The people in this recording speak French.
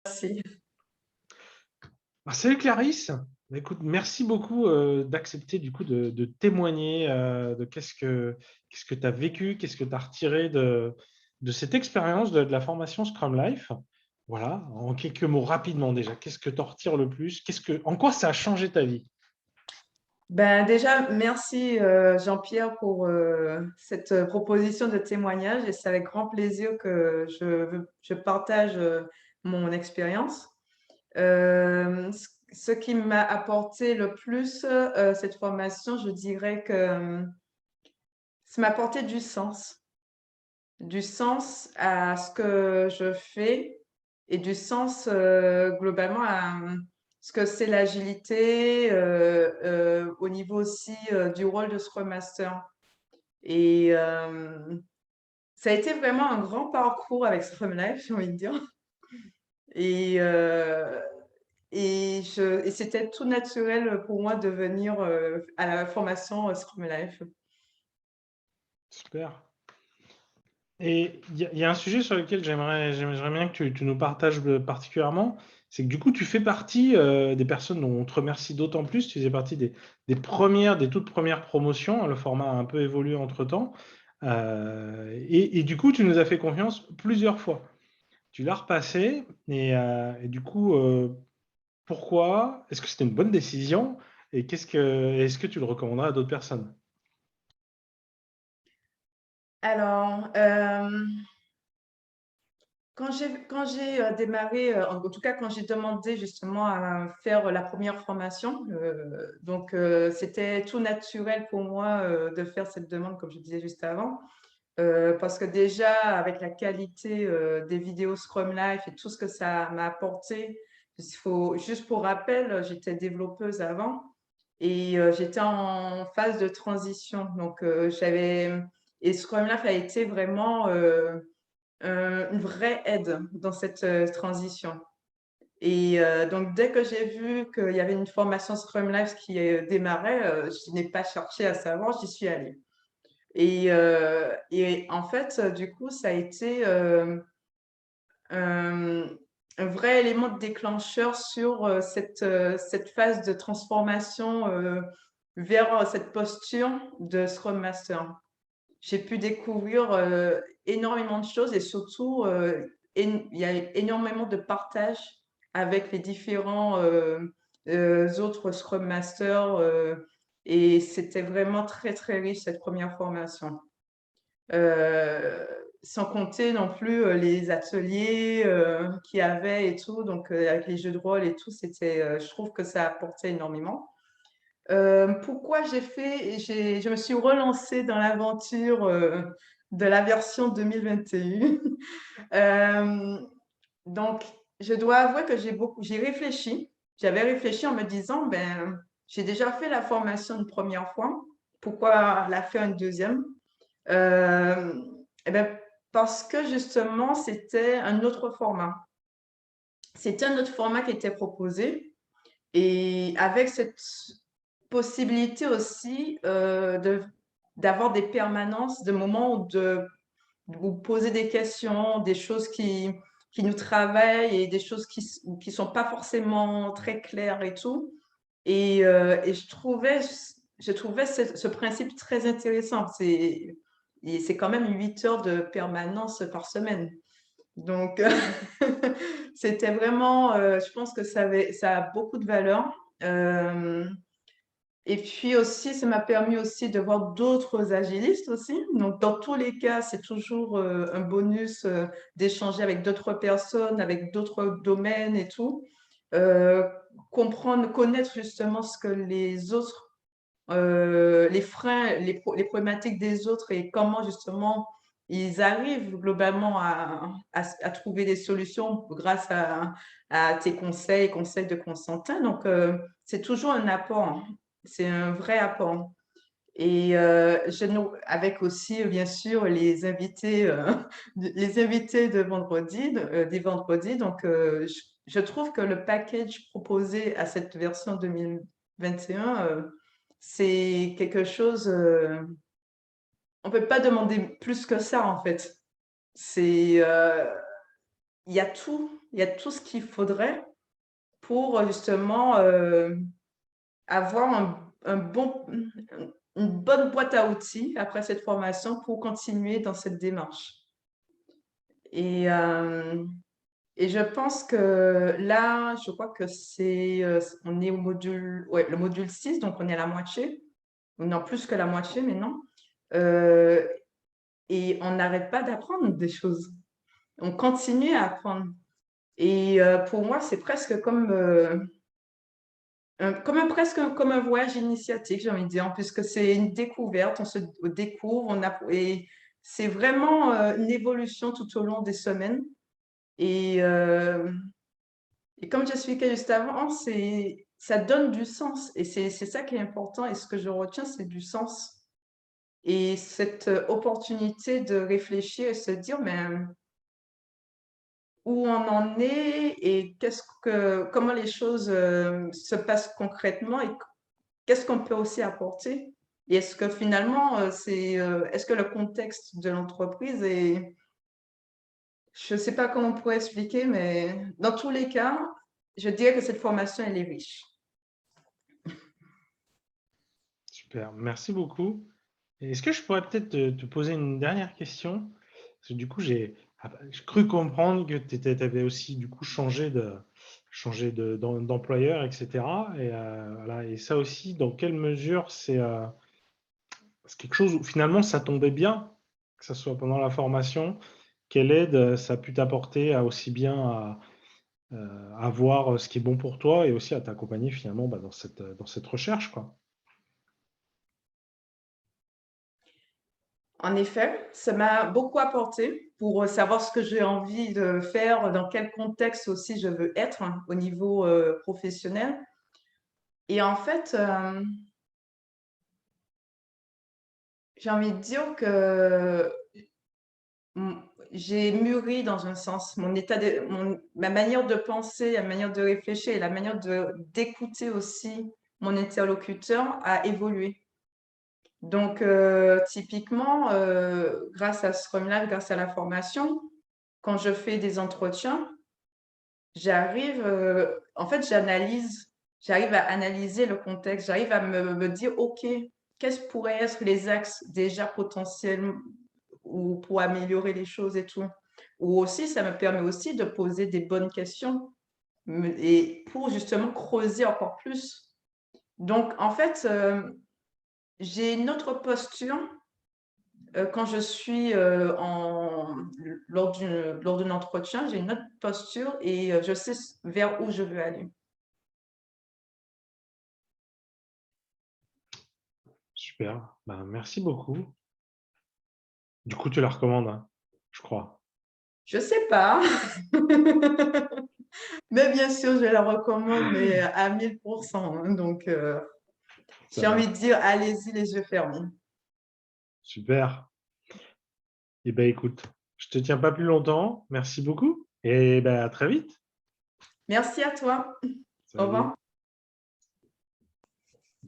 Merci. Salut Clarisse. Écoute, merci beaucoup d'accepter du coup de témoigner de qu'est-ce que tu as vécu, qu'est-ce que tu as retiré de cette expérience de la formation Scrum Life. Voilà, en quelques mots rapidement déjà, qu'est-ce que tu en retires le plus? En quoi ça a changé ta vie? Ben, déjà, merci Jean-Pierre pour cette proposition de témoignage et c'est avec grand plaisir que je partage mon expérience. Ce qui m'a apporté le plus cette formation, je dirais que ça m'a apporté du sens à ce que je fais et du sens globalement à ce que c'est l'agilité au niveau aussi du rôle de Scrum Master. Et ça a été vraiment un grand parcours avec Scrum Life, j'ai envie de dire. Et, euh, et c'était tout naturel pour moi de venir à la formation Scrum Life. Super. Et il y a un sujet sur lequel j'aimerais bien que tu nous partages particulièrement, c'est que du coup, tu fais partie des personnes dont on te remercie d'autant plus. Tu faisais partie des toutes premières promotions. Le format a un peu évolué entre-temps. Et du coup, tu nous as fait confiance plusieurs fois. Tu l'as repassé. Et du coup, pourquoi? Est-ce que c'était une bonne décision? Et est-ce que tu le recommanderais à d'autres personnes? Alors, quand j'ai démarré, en tout cas quand j'ai demandé justement à faire la première formation, donc c'était tout naturel pour moi de faire cette demande, comme je disais juste avant, parce que déjà avec la qualité des vidéos Scrum Life et tout ce que ça m'a apporté, juste pour rappel, j'étais développeuse avant et j'étais en phase de transition, donc et Scrum Life a été vraiment une vraie aide dans cette transition. Et donc, dès que j'ai vu qu'il y avait une formation Scrum Life qui démarrait, je n'ai pas cherché à savoir, j'y suis allée. Et en fait, du coup, ça a été un, un vrai élément de déclencheur sur cette phase de transformation vers cette posture de Scrum Master. J'ai pu découvrir énormément de choses et surtout, il y a énormément de partage avec les différents autres Scrum Masters et c'était vraiment très, très riche cette première formation. Euh, Sans compter non plus les ateliers qu'il y avait et tout, donc avec les jeux de rôle et tout, je trouve que ça apportait énormément. Pourquoi je me suis relancée dans l'aventure de la version 2021. Donc, je dois avouer que j'ai réfléchi. J'avais réfléchi en me disant, ben, j'ai déjà fait la formation une première fois. Pourquoi la faire une deuxième? Euh, eh ben, parce que justement, c'était un autre format. C'était un autre format qui était proposé. Et avec cette possibilité aussi d'avoir des permanences, de moments où de vous poser des questions, des choses qui nous travaillent et des choses qui sont pas forcément très claires et tout. Et je trouvais ce principe très intéressant. C'est quand même 8 heures de permanence par semaine. Donc, c'était vraiment, je pense que ça a beaucoup de valeur. Euh, et puis aussi, ça m'a permis aussi de voir d'autres agilistes aussi. Donc, dans tous les cas, c'est toujours un bonus d'échanger avec d'autres personnes, avec d'autres domaines et tout. Euh, Comprendre, connaître justement ce que les autres, les freins, les problématiques des autres et comment justement ils arrivent globalement à trouver des solutions grâce à tes conseils de Constantin. Donc, c'est toujours un apport. C'est un vrai apport. Et avec aussi, bien sûr, les invités de vendredi, des vendredis. Donc, je trouve que le package proposé à cette version 2021, c'est quelque chose, on ne peut pas demander plus que ça, en fait. C'est, il y a tout. il y a tout ce qu'il faudrait pour justement avoir une bonne boîte à outils après cette formation pour continuer dans cette démarche. Et, euh, et je pense que là, je crois que on est au module, ouais, le module 6, donc on est à la moitié, ou non, plus que la moitié maintenant. Euh, et on n'arrête pas d'apprendre des choses. On continue à apprendre. Et pour moi, c'est presque presque comme un voyage initiatique, j'ai envie de dire, puisque c'est une découverte, on se découvre, et c'est vraiment une évolution tout au long des semaines. Et, euh, et comme j'expliquais juste avant, ça donne du sens. Et c'est ça qui est important. Et ce que je retiens, c'est du sens. Et cette opportunité de réfléchir et se dire, mais où on en est et comment les choses se passent concrètement et qu'est-ce qu'on peut aussi apporter? Et est-ce que finalement, est-ce que le contexte de l'entreprise est, je ne sais pas comment on pourrait expliquer, mais dans tous les cas, je dirais que cette formation, elle est riche. Super, merci beaucoup. Est-ce que je pourrais peut-être te poser une dernière question? Parce que du coup, j'ai cru comprendre que tu avais aussi du coup changé d'employeur, etc. Et, voilà. Et ça aussi, dans quelle mesure c'est quelque chose où finalement ça tombait bien, que ce soit pendant la formation, quelle aide ça a pu t'apporter aussi bien à voir ce qui est bon pour toi et aussi à t'accompagner finalement dans cette recherche, quoi. En effet, ça m'a beaucoup apporté pour savoir ce que j'ai envie de faire, dans quel contexte aussi je veux être au niveau professionnel. Et en fait, j'ai envie de dire que mm, j'ai mûri dans un sens. Ma manière de penser, la manière de réfléchir et la manière d'écouter aussi mon interlocuteur a évolué. Donc, typiquement, grâce à ce Lab, grâce à la formation, quand je fais des entretiens, en fait, j'arrive à analyser le contexte, j'arrive à me dire, OK, quels pourraient être les axes déjà potentiels ou pour améliorer les choses et tout. Ou aussi, ça me permet aussi de poser des bonnes questions et pour justement creuser encore plus. Donc, en fait, j'ai une autre posture quand je suis lors d'un entretien, j'ai une autre posture et je sais vers où je veux aller. Super, ben, merci beaucoup. Du coup, tu la recommandes, hein, je crois. Je sais pas, mais bien sûr, je la recommande, mais à 1000%, hein. Donc, Ça j'ai envie marche. de dire, allez-y les yeux fermés. Super. Eh ben, écoute, je te tiens pas plus longtemps. Merci beaucoup et ben, à très vite. Merci à toi. Au revoir. Salut.